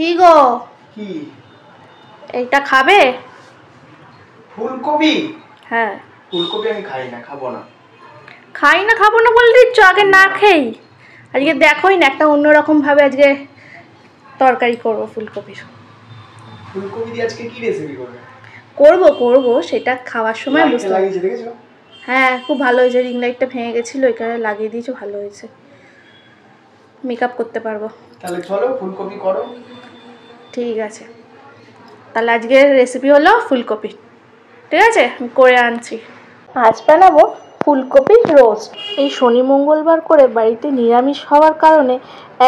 কি গো? কি এইটা খাবে? ফুলকপি? হ্যাঁ। ফুলকপি আমি খাই না, খাবো না। খাই না খাবো না বলে দিচ্ছ, আগে না খেই। আজকে দেখোই না, একটা অন্যরকম ভাবে আজকে তরকারি করবো ফুলকপির। ফুলকপি দিয়ে আজকে কি রেসিপি করবে? করবো সেটা খাওয়ার সময় বুঝতে পারবে। লাগিয়েছে দেখেছো? হ্যাঁ, খুব ভালো হয়েছে। রিং লাইটটা ভেঙে গেছিল, এখানে লাগিয়ে দিয়েছো, ভালো হয়েছে। মেকআপ করতে পারবো। তাহলে চলো ফুলকপি করো। ঠিক আছে, তাহলে আজকের রেসিপি হলো ফুলকপি। ঠিক আছে, আমি করে আনছি। আজ বানাবো ফুলকপির রোস্ট। এই শনি মঙ্গলবার করে বাড়িতে নিরামিষ হওয়ার কারণে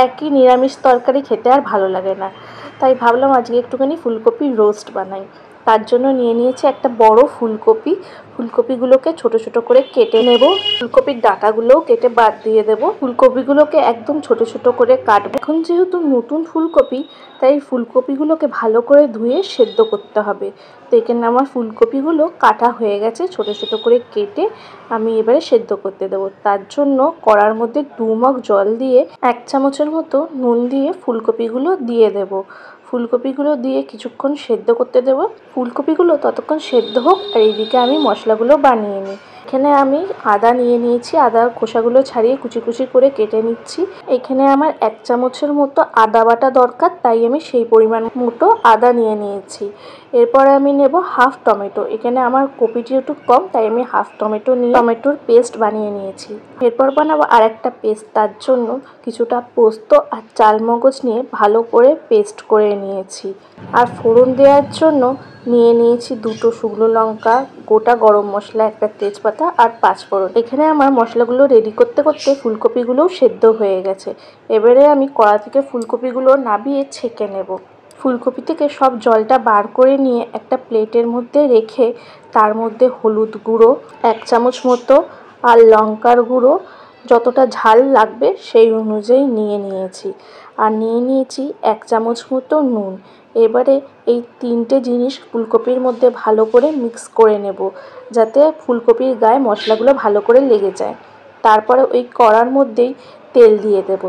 একই নিরামিষ তরকারি খেতে আর ভালো লাগে না, তাই ভাবলাম আজকে একটুখানি ফুলকপির রোস্ট বানাই। তার জন্য নিয়ে নিয়েছি একটা বড় ফুলকপি। ফুলকপিগুলোকে ছোট ছোট করে কেটে নেব। ফুলকপির ডাঁটাগুলোও কেটে বাদ দিয়ে দেব। ফুলকপিগুলোকে একদম ছোট ছোট করে কাটবো। এখন যেহেতু নতুন ফুলকপি, তাই ফুলকপিগুলোকে ভালো করে ধুয়ে সেদ্ধ করতে হবে। তো এখানে আমার ফুলকপিগুলো কাটা হয়ে গেছে, ছোট ছোট করে কেটে আমি এবারে সেদ্ধ করতে দেবো। তার জন্য কড়ার মধ্যে 2 মগ জল দিয়ে 1 চামচের মতো নুন দিয়ে ফুলকপিগুলো দিয়ে দেব। ফুলকপিগুলো দিয়ে কিছুক্ষণ সেদ্ধ করতে দেব। ফুলকপিগুলো ততক্ষণ সেদ্ধ হোক, আর এইদিকে আমি মশলাগুলো বানিয়ে নিই। এখানে আমি আদা নিয়ে নিয়েছি, আদার খোসাগুলো ছাড়িয়ে কুচি কুচি করে কেটে নিচ্ছি। এখানে আমার 1 চামচের মতো আদা বাটা দরকার, তাই আমি সেই পরিমাণ মতো আদা নিয়ে নিয়েছি। এরপরে আমি নেব হাফ টমেটো। এখানে আমার কপিটি একটু কম, তাই আমি হাফ টমেটো নিয়ে টমেটোর পেস্ট বানিয়ে নিয়েছি। এরপর বানাবো আর একটা পেস্ট। তার জন্য কিছুটা পোস্ত আর চালমগজ নিয়ে ভালো করে পেস্ট করে নিয়েছি। আর ফোড়ন দেওয়ার জন্য নিয়ে নিয়েছি 2টো শুকনো লঙ্কা, গোটা গরম মশলা, একটা তেজপাতা আর 5 ফোড়ন। এখানে আমার মশলাগুলো রেডি করতে করতে ফুলকপিগুলোও সেদ্ধ হয়ে গেছে। এবারে আমি কড়া থেকে ফুলকপিগুলো নামিয়ে ছেঁকে নেব। ফুলকপি থেকে সব জলটা বার করে নিয়ে একটা প্লেটের মধ্যে রেখে তার মধ্যে হলুদ গুঁড়ো 1 চামচ মতো আর লঙ্কার গুঁড়ো যতটা ঝাল লাগবে সেই অনুযায়ী নিয়ে নিয়েছি। আর নিয়ে নিয়েছি 1 চামচ মতো নুন। এবারে এই 3টে জিনিস ফুলকপির মধ্যে ভালো করে মিক্স করে নেব, যাতে ফুলকপির গায়ে মশলাগুলো ভালো করে লেগে যায়। তারপরে ওই কড়ার মধ্যেই তেল দিয়ে দেব।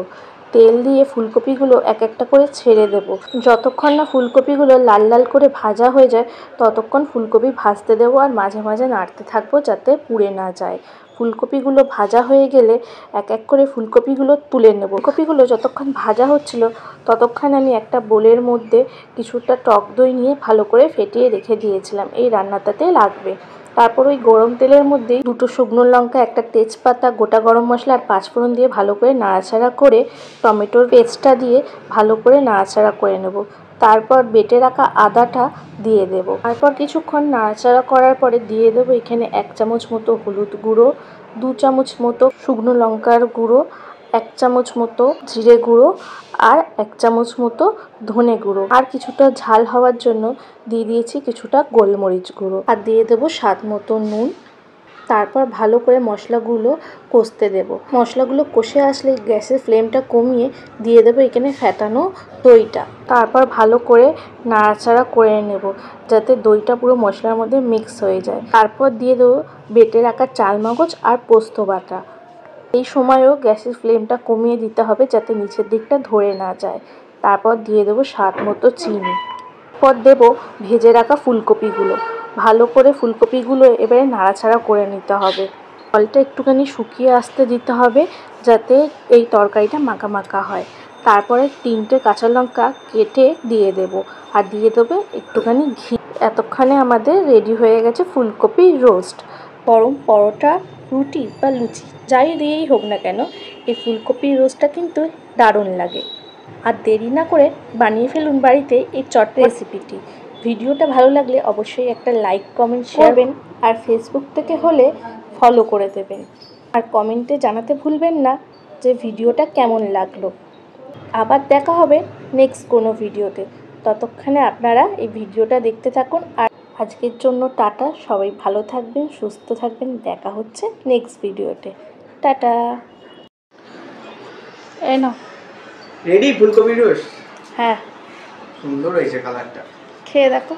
তেল দিয়ে ফুলকপিগুলো এক একটা করে ছেড়ে দেব। যতক্ষণ না ফুলকপিগুলো লাল লাল করে ভাজা হয়ে যায় ততক্ষণ ফুলকপি ভাজতে দেবো, আর মাঝে মাঝে নাড়তে থাকবো যাতে পুড়ে না যায়। ফুলকপিগুলো ভাজা হয়ে গেলে এক এক করে ফুলকপিগুলো তুলে নেব। ফুলকপিগুলো যতক্ষণ ভাজা হচ্ছিল ততক্ষণ আমি একটা বোলের মধ্যে কিছুটা টক দই নিয়ে ভালো করে ফেটিয়ে রেখে দিয়েছিলাম, এই রান্নাটাতে লাগবে। তারপর ওই গরম তেলের মধ্যেই 2টো শুকনো লঙ্কা, একটা তেজপাতা, গোটা গরম মশলা আর 5 ফোড়ন দিয়ে ভালো করে নাড়াচাড়া করে টমেটোর পেস্টটা দিয়ে ভালো করে নাড়াচাড়া করে নেব। তারপর বেটে রাখা আদাটা দিয়ে দেব। তারপর কিছুক্ষণ নাড়াচাড়া করার পরে দিয়ে দেবো এখানে 1 চামচ মতো হলুদ গুঁড়ো, 2 চামচ মতো শুকনো লঙ্কার গুঁড়ো, 1 চামচ মতো জিরে গুঁড়ো আর 1 চামচ মতো ধনে গুঁড়ো। আর কিছুটা ঝাল হওয়ার জন্য দিয়ে দিয়েছি কিছুটা গোলমরিচ গুঁড়ো, আর দিয়ে দেবো স্বাদ মতো নুন। তারপর ভালো করে মশলাগুলো কষতে দেব। মশলাগুলো কষে আসলে গ্যাসের ফ্লেমটা কমিয়ে দিয়ে দেবো এখানে ফেটানো দইটা। তারপর ভালো করে নাড়াচাড়া করে নেব যাতে দইটা পুরো মশলার মধ্যে মিক্স হয়ে যায়। তারপর দিয়ে দেবো বেটে রাখা চালমগজ আর পোস্ত বাটা। এই সময়ও গ্যাসের ফ্লেমটা কমিয়ে দিতে হবে যাতে নিচের দিকটা ধরে না যায়। তারপর দিয়ে দেবো স্বাদ মতো চিনি। পর দেব ভেজে রাখা ফুলকপিগুলো। ভালো করে ফুলকপিগুলো এবারে নাড়াচাড়া করে নিতে হবে। জলটা একটুখানি শুকিয়ে আসতে দিতে হবে যাতে এই তরকারিটা মাখা মাখা হয়। তারপরে 3টে কাঁচা লঙ্কা কেটে দিয়ে দেব, আর দিয়ে দেবে একটুখানি ঘি। এতক্ষণে আমাদের রেডি হয়ে গেছে ফুলকপির রোস্ট। গরম পরোটা, রুটি বা লুচি যাই দিয়েই হোক না কেন, এই ফুলকপির রোস্টটা কিন্তু দারুণ লাগে। আর দেরি না করে বানিয়ে ফেলুন বাড়িতে এই চট রেসিপিটি। ভিডিওটা ভালো লাগলে অবশ্যই একটা লাইক কমেন্ট শেয়ার করবেন, আর ফেসবুক থেকে হলে ফলো করে দেবেন। আর কমেন্টে জানাতে ভুলবেন না যে ভিডিওটা কেমন লাগলো। আবার দেখা হবে নেক্সট কোনো ভিডিওতে। ততক্ষণে আপনারা এই ভিডিওটা দেখতে থাকুন। আর আজকের জন্য টাটা। সবাই ভালো থাকবেন, সুস্থ থাকবেন। দেখা হচ্ছে নেক্সট ভিডিওতে। টাটা। এই নাও রেডি ফুলকপি রোস্ট। হ্যাঁ, সুন্দর হয়েছে কালারটা। খেয়ে দেখো।